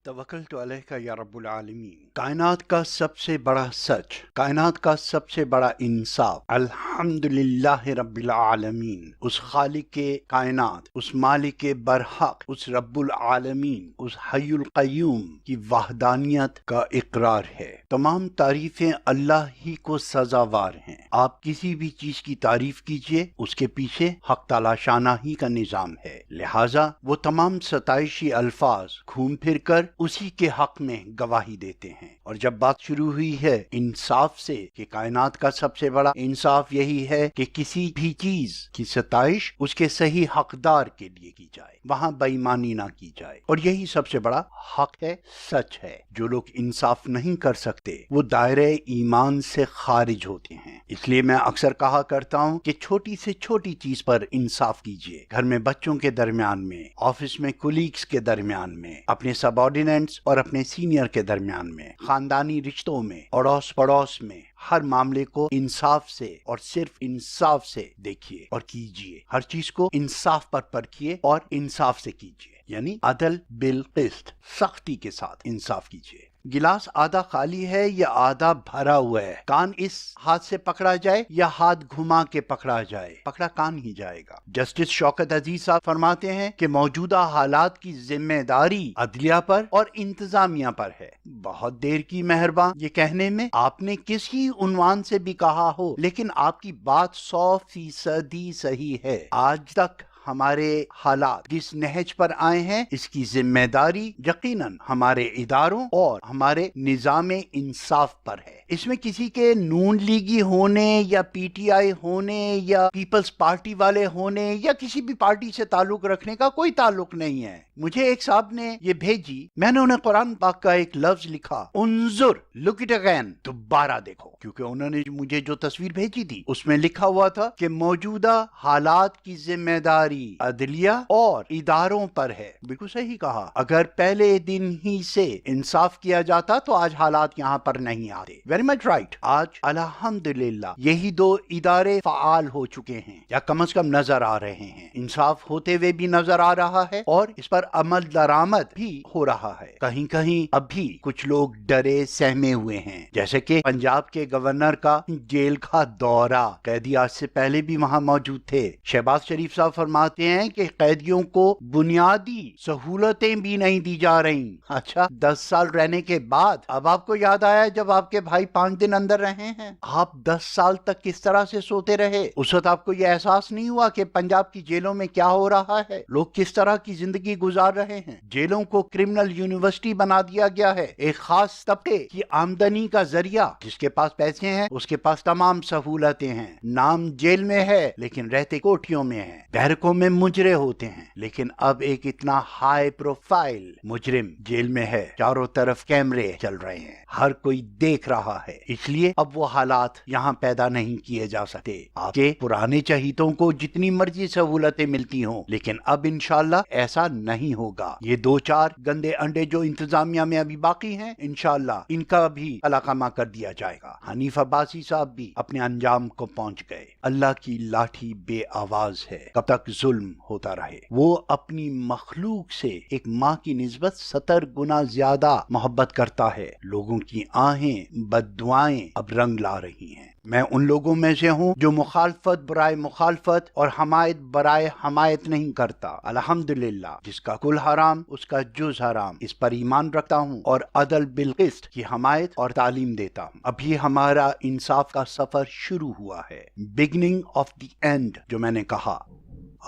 तवक्कलतु अलैका या रब्बुल आलमीन। कायनात का सबसे बड़ा सच, कायनात का सबसे बड़ा इंसाफ, अल्हम्दुलिल्लाह रब्बिल आलमीन, उस खालिक के कायनात, उस मालिक के बरहक, उस रब्बुल आलमीन, उस हय्युल क़य्यूम की वहदानियत का इकरार है। तमाम तारीफें अल्लाह ही को सजावार हैं। आप किसी भी चीज की तारीफ कीजिए, उसके पीछे हक तलाशाना ही का निजाम है। लिहाजा वो तमाम सताइशी अल्फाज घूम फिर कर उसी के हक में गवाही देते हैं। और जब बात शुरू हुई है इंसाफ से कि कायनात का सबसे बड़ा इंसाफ यही है कि किसी भी चीज की सताइश उसके सही हकदार के लिए की जाए, वहां बेईमानी ना की जाए, और यही सबसे बड़ा हक है, सच है। जो लोग इंसाफ नहीं कर सकते वो दायरे ईमान से खारिज होते हैं। इसलिए मैं अक्सर कहा करता हूँ कि छोटी से छोटी चीज पर इंसाफ कीजिए। घर में बच्चों के दरमियान में, ऑफिस में कुलीग्स के दरमियान में, अपने सबऑर्डिनेट्स और अपने सीनियर के दरमियान में, खानदानी रिश्तों में, अड़ोस पड़ोस में, हर मामले को इंसाफ से और सिर्फ इंसाफ से देखिए और कीजिए। हर चीज को इंसाफ पर परखिए और इंसाफ से कीजिए, यानी अदल बिल क़िस्त, सख्ती के साथ इंसाफ कीजिए। गिलास आधा खाली है या आधा भरा हुआ है, कान इस हाथ से पकड़ा जाए या हाथ घुमा के पकड़ा जाए, पकड़ा कान ही जाएगा। जस्टिस शौकत अजीज साहब फरमाते हैं कि मौजूदा हालात की जिम्मेदारी अदलिया पर और इंतजामिया पर है। बहुत देर की मेहरबान ये कहने में, आपने किसी उन्वान से भी कहा हो, लेकिन आपकी बात 100% सही है। आज तक हमारे हालात जिस नहज पर आए हैं, इसकी जिम्मेदारी यकीनन हमारे इदारों और हमारे निजाम इंसाफ पर है। इसमें किसी के नून लीगी होने या पीटीआई होने या पीपल्स पार्टी वाले होने या किसी भी पार्टी से ताल्लुक रखने का कोई ताल्लुक नहीं है। मुझे एक साहब ने ये भेजी, मैंने उन्हें कुरान पाक का एक लफ्ज लिखा, उन्जुर, लुक इट अगेन, दोबारा देखो, क्योंकि उन्होंने मुझे जो तस्वीर भेजी थी उसमें लिखा हुआ था कि मौजूदा हालात की जिम्मेदारी अदलिया और इदारों पर है। बिल्कुल सही कहा। अगर पहले दिन ही से इंसाफ किया जाता तो आज हालात यहाँ पर नहीं आते। Very much right. आज अल्हम्दुलिल्लाह यही दो इदारे फाल हो चुके हैं, या कम से कम नजर आ रहे हैं। इंसाफ होते हुए भी नजर आ रहा है और इस पर अमल दरामद भी हो रहा है। कहीं कहीं अब भी कुछ लोग डरे सहमे हुए हैं, जैसे कि पंजाब के गवर्नर का जेल का दौरा। कैदी आज से पहले भी वहां मौजूद थे। शहबाज शरीफ साहब फरमाते हैं कि कैदियों को बुनियादी सहूलतें भी नहीं दी जा रही। अच्छा, 10 साल रहने के बाद अब आपको याद आया जब आपके भाई 5 दिन अंदर रहे हैं? आप 10 साल तक किस तरह से सोते रहे? उस वक्त आपको यह एहसास नहीं हुआ कि पंजाब की जेलों में क्या हो रहा है, लोग किस तरह की जिंदगी गुजार रहे हैं? जेलों को क्रिमिनल यूनिवर्सिटी बना दिया गया है, एक खास तबके की आमदनी का जरिया। जिसके पास पैसे हैं उसके पास तमाम सहूलतें हैं। नाम जेल में है लेकिन रहते कोठियों में है। बैरकों में मुजरे होते हैं, लेकिन अब एक इतना हाई प्रोफाइल मुजरिम जेल में है। चारों तरफ कैमरे चल रहे हैं, हर कोई देख रहा है। इसलिए अब वो हालात यहाँ पैदा नहीं किए जा सकते। आपके पुराने चहीतों को जितनी मर्जी सहूलतें मिलती हों, लेकिन अब इंशाल्लाह ऐसा नहीं होगा। ये 2-4 गंदे अंडे जो इंतजामिया में अभी बाकी हैं, इंशाल्लाह इनका भी अलाकामा कर दिया जाएगा। हनीफ अब्बासी साहब भी अपने अंजाम को पहुंच गए। अल्लाह की लाठी बे आवाज है, कब तक जुल्म होता रहे। वो अपनी मखलूक से एक माँ की निस्बत 70 गुना ज्यादा मोहब्बत करता है। लोगों की आहें बद्दुआएं अब रंग ला रही हैं। मैं उन लोगों में से हूँ जो मुखालफत बराए मुखालफत और हमायत बराए हमायत नहीं करता। अल्हम्दुलिल्लाह, जिसका कुल हराम उसका जुज हराम, इस पर ईमान रखता हूँ और अदल बिल क़िस्त की हमायत और तालीम देता हूँ। अभी हमारा इंसाफ का सफर शुरू हुआ है, बिगिनिंग ऑफ द एंड जो मैंने कहा।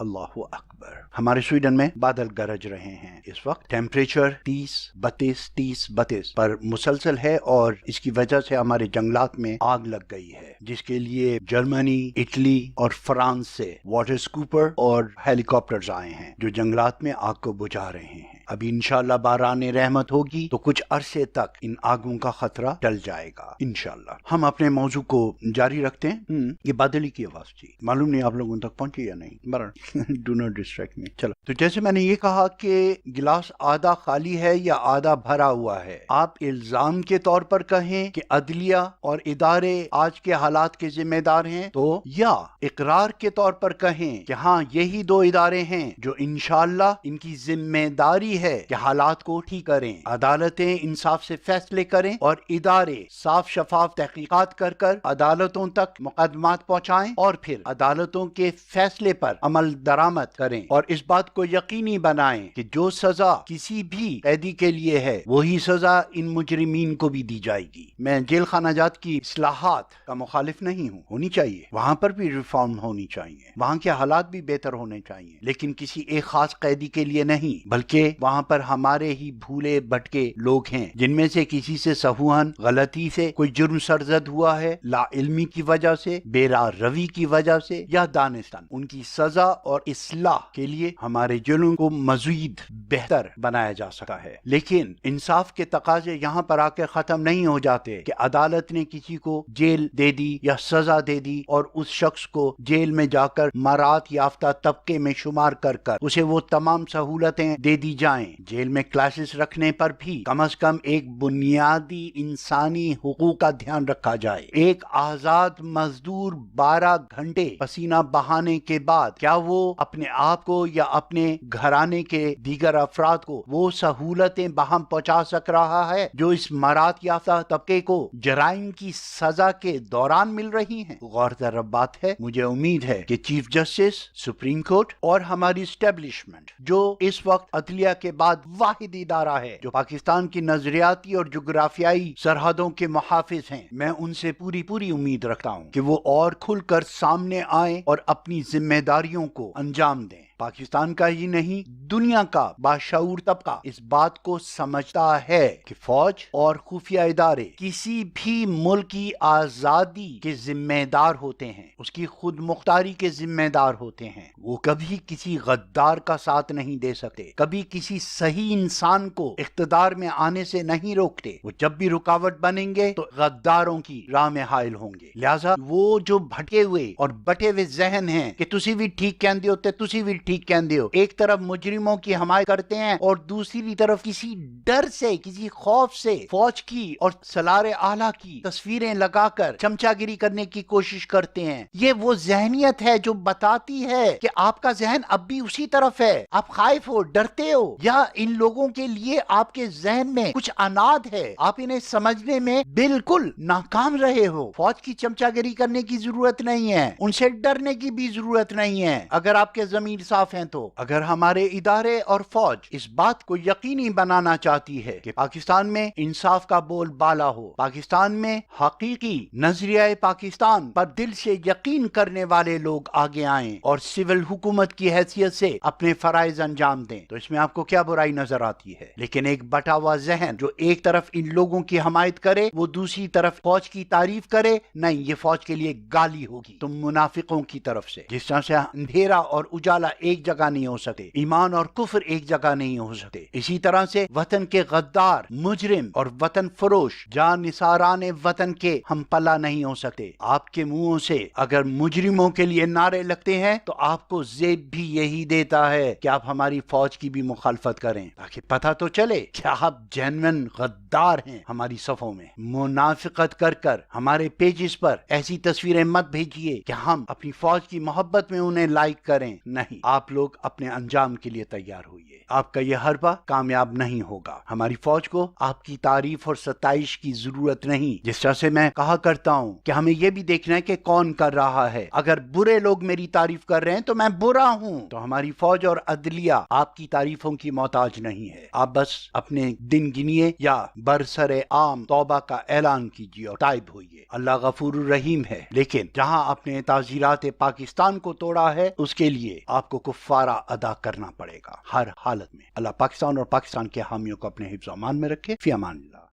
अल्लाहु अकबर। हमारे स्वीडन में बादल गरज रहे हैं। इस वक्त टेम्परेचर 30-32 पर मुसलसल है और इसकी वजह से हमारे जंगलात में आग लग गई है, जिसके लिए जर्मनी, इटली और फ्रांस से वाटर स्कूपर और हेलीकॉप्टर्स आए हैं जो जंगलात में आग को बुझा रहे हैं। अभी इंशाल्लाह बाराने रहमत होगी तो कुछ अरसे तक इन आगों का खतरा टल जाएगा इंशाल्लाह। हम अपने मौजू को जारी रखते हैं। ये बादली की आवाज थी, मालूम नहीं आप लोगों तक पहुंची या नहीं। डू नॉट डिस्ट्रैक्ट मी। चलो, तो जैसे मैंने ये कहा कि गिलास आधा खाली है या आधा भरा हुआ है, आप इल्जाम के तौर पर कहें कि अदलिया और इदारे आज के हालात के जिम्मेदार हैं, तो या इकरार के तौर पर कहें कि हाँ यही दो इदारे हैं जो इंशाल्लाह इनकी जिम्मेदारी ہے کہ حالات کو ٹھیک کریں، عدالتیں انصاف سے فیصلے کریں اور ادارے صاف شفاف تحقیقات کر عدالتوں تک مقدمات پہنچائیں اور پھر عدالتوں کے فیصلے پر عمل درآمد کریں اور اس بات کو یقینی بنائیں کہ جو سزا کسی بھی قیدی کے لیے ہے وہی سزا ان مجرمین کو بھی دی جائے گی۔ میں جیل خانہ جات کی اصلاحات کا مخالف نہیں ہوں، ہونی چاہیے، وہاں پر بھی ریفارم ہونی چاہیے، وہاں کے حالات بھی بہتر ہونے چاہیے، لیکن کسی ایک خاص قیدی کے لیے نہیں، بلکہ وہاں پر ہمارے ہی بھولے بھٹکے لوگ ہیں جن میں سے کسی سے سہواً غلطی سے کوئی جرم سرزد ہوا ہے، لا علمی کی وجہ سے، بے راہ روی کی وجہ سے یا دانستان، ان کی سزا اور اصلاح کے لیے ہمارے جرم کو مزید بہتر بنایا جا سکتا ہے۔ لیکن انصاف کے تقاضے یہاں پر آ کے ختم نہیں ہو جاتے کہ عدالت نے کسی کو جیل دے دی یا سزا دے دی اور اس شخص کو جیل میں جا کر مراعات یافتہ طبقے میں شمار کر اسے وہ تمام سہولتیں دے دی جائیں۔ جیل میں کلاسز رکھنے پر بھی کم از کم ایک بنیادی انسانی حقوق کا دھیان رکھا جائے۔ ایک آزاد مزدور 12 گھنٹے پسینہ بہانے کے بعد کیا وہ اپنے آپ کو یا اپنے گھرانے کے دیگر افراد کو وہ سہولتیں بہم پہنچا سک رہا ہے جو اس مراعات یافتہ طبقے کو جرائم کی سزا کے دوران مل رہی ہیں؟ غور طلب بات ہے۔ مجھے امید ہے کہ چیف جسٹس، سپریم کورٹ اور ہماری اسٹیبلشمنٹ جو اس وقت عدلیہ کے بعد واحد ادارہ ہے جو پاکستان کی نظریاتی اور جغرافیائی سرحدوں کے محافظ ہیں، میں ان سے پوری امید رکھتا ہوں کہ وہ اور کھل کر سامنے آئیں اور اپنی ذمہ داریوں کو انجام دیں۔ پاکستان کا ہی نہیں، دنیا کا باشعور طبقہ اس بات کو سمجھتا ہے کہ فوج اور خفیہ ادارے کسی بھی ملک کی آزادی کے ذمہ دار ہوتے ہیں، اس کی خود مختاری کے ذمہ دار ہوتے ہیں۔ وہ کبھی کسی غدار کا ساتھ نہیں دے سکتے، کبھی کسی صحیح انسان کو اقتدار میں آنے سے نہیں روکتے۔ وہ جب بھی رکاوٹ بنیں گے تو غداروں کی راہ میں حائل ہوں گے۔ لہٰذا وہ جو بھٹکے ہوئے اور بٹے ہوئے ذہن ہیں کہ تسی بھی ٹھیک کہندے ہوتے، تسی بھی ٹھیک کہندے ہو، ایک طرف مجرموں کی حمایت کرتے ہیں اور دوسری طرف کسی ڈر سے، کسی خوف سے فوج کی اور سالار اعلیٰ کی تصویریں لگا کر چمچا گیری کرنے کی کوشش کرتے ہیں۔ یہ وہ ذہنیت ہے جو بتاتی ہے کہ آپ کا ذہن اب بھی اسی طرف ہے، آپ خائف ہو، ڈرتے ہو، یا ان لوگوں کے لیے آپ کے ذہن میں کچھ اناد ہے، آپ انہیں سمجھنے میں بالکل ناکام رہے ہو۔ فوج کی چمچا گیری کرنے کی ضرورت نہیں ہے، ان سے ڈرنے کی بھی ضرورت نہیں ہے اگر آپ کے ضمیر صاف ہیں تو۔ اگر ہمارے ادارے اور فوج اس بات کو یقینی بنانا چاہتی ہے کہ پاکستان میں انصاف کا بول بالا ہو، پاکستان میں حقیقی نظریہ پاکستان پر دل سے یقین کرنے والے لوگ آگے آئیں اور سول حکومت کی حیثیت سے اپنے فرائض انجام دیں، تو اس میں آپ کو کیا برائی نظر آتی ہے؟ لیکن ایک بٹا ہوا ذہن جو ایک طرف ان لوگوں کی حمایت کرے، وہ دوسری طرف فوج کی تعریف کرے، نہیں، یہ فوج کے لیے گالی ہوگی تم منافقوں کی طرف سے۔ جس طرح سے اندھیرا اور اجالا ایک جگہ نہیں ہو سکتے، ایمان اور کفر ایک جگہ نہیں ہو سکتے، اسی طرح سے وطن کے غدار، مجرم اور وطن فروش جان نثاران وطن کے ہم پلہ نہیں ہو سکتے۔ آپ کے منہوں سے اگر مجرموں کے لیے نعرے لگتے ہیں تو آپ کو زیب بھی یہی دیتا ہے کہ آپ ہماری فوج کی بھی مخالفت کریں، تاکہ پتہ تو چلے کہ آپ جینوین غدار ہیں۔ ہماری صفوں میں منافقت کر ہمارے پیجز پر ایسی تصویریں مت بھیجیے کہ ہم اپنی فوج کی محبت میں انہیں لائک کریں، نہیں، آپ لوگ اپنے انجام کے لیے تیار ہوئیے۔ آپ کا یہ حربہ کامیاب نہیں ہوگا۔ ہماری فوج کو آپ کی تعریف اور ستائش کی ضرورت نہیں۔ جس طرح سے میں کہا کرتا ہوں کہ ہمیں یہ بھی دیکھنا ہے کہ کون کر رہا ہے۔ اگر برے لوگ میری تعریف کر رہے ہیں تو میں برا ہوں، تو ہماری فوج اور عدلیہ آپ کی تعریفوں کی محتاج نہیں ہے۔ آپ بس اپنے دن گنیے یا برسر عام توبہ کا اعلان کیجیے اور تائب ہوئیے۔ اللہ غفور الرحیم ہے، لیکن جہاں آپ نے تعزیرات پاکستان کو توڑا ہے اس کے لیے آپ کو کفارہ ادا کرنا پڑے گا ہر حالت میں۔ اللہ پاکستان اور پاکستان کے حامیوں کو اپنے حفظ و امان میں رکھے۔ فی امان اللہ۔